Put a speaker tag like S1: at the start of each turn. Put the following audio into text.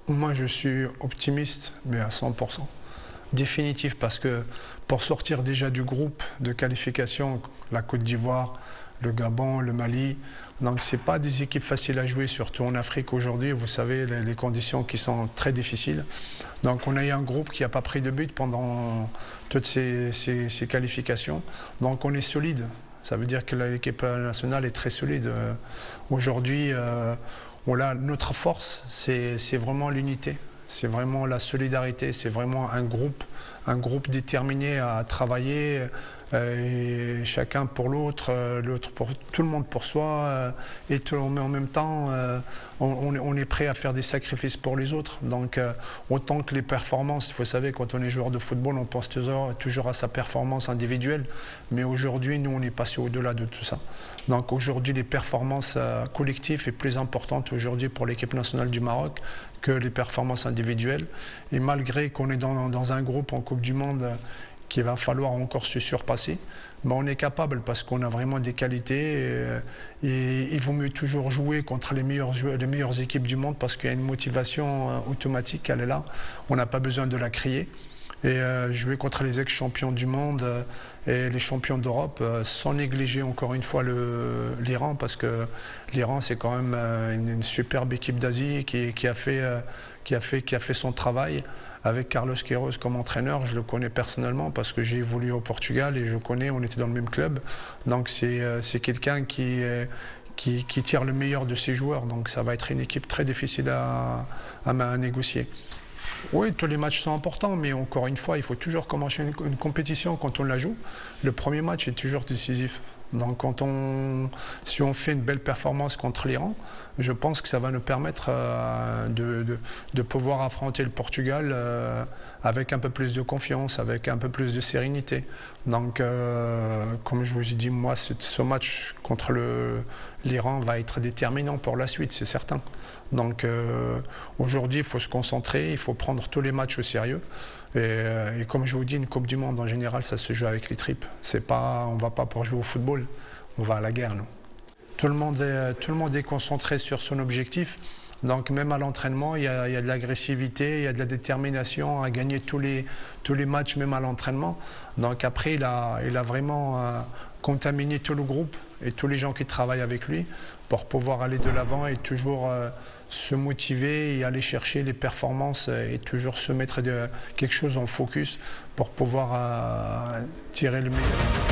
S1: Moi, je suis optimiste, mais à 100%. Définitif, parce que pour sortir déjà du groupe de qualification, la Côte d'Ivoire, le Gabon, le Mali, donc c'est pas des équipes faciles à jouer, surtout en Afrique aujourd'hui. Vous savez, les conditions qui sont très difficiles. Donc on a eu un groupe qui n'a pas pris de but pendant toutes ces qualifications. Donc on est solide. Ça veut dire que l'équipe nationale est très solide. Aujourd'hui, notre force, c'est vraiment l'unité. C'est vraiment la solidarité. C'est vraiment un groupe déterminé à travailler. Et chacun pour l'autre, l'autre pour tout le monde pour soi, mais en même temps, on est prêt à faire des sacrifices pour les autres. Donc, autant que les performances, vous savez, quand on est joueur de football, on pense toujours à sa performance individuelle, mais aujourd'hui, nous, on est passé au-delà de tout ça. Donc, aujourd'hui, les performances collectives sont plus importantes aujourd'hui pour l'équipe nationale du Maroc que les performances individuelles. Et malgré qu'on est dans un groupe en Coupe du Monde qu'il va falloir encore se surpasser, mais on est capable parce qu'on a vraiment des qualités et il vaut mieux toujours jouer contre les meilleures équipes du monde parce qu'il y a une motivation automatique, elle est là, on n'a pas besoin de la crier. Et jouer contre les ex-champions du monde et les champions d'Europe sans négliger encore une fois l'Iran, parce que l'Iran c'est quand même une superbe équipe d'Asie qui a fait son travail. Avec Carlos Queiroz comme entraîneur, je le connais personnellement parce que j'ai évolué au Portugal et je connais, on était dans le même club. Donc c'est quelqu'un qui tire le meilleur de ses joueurs. Donc ça va être une équipe très difficile à négocier. Oui, tous les matchs sont importants, mais encore une fois, il faut toujours commencer une compétition quand on la joue. Le premier match est toujours décisif. Donc si on fait une belle performance contre l'Iran, je pense que ça va nous permettre de pouvoir affronter le Portugal avec un peu plus de confiance, avec un peu plus de sérénité. Donc, comme je vous ai dit, moi, ce match contre l'Iran va être déterminant pour la suite, c'est certain. Donc, aujourd'hui, il faut se concentrer, il faut prendre tous les matchs au sérieux. Et comme je vous dis, une Coupe du Monde, en général, ça se joue avec les tripes. On ne va pas pour jouer au football, on va à la guerre, nous. Tout le monde est concentré sur son objectif. Donc même à l'entraînement, il y a de l'agressivité, il y a de la détermination à gagner tous les matchs, même à l'entraînement. Donc après, il a vraiment contaminé tout le groupe et tous les gens qui travaillent avec lui pour pouvoir aller de l'avant et toujours se motiver et aller chercher les performances et toujours se mettre quelque chose en focus pour pouvoir tirer le meilleur.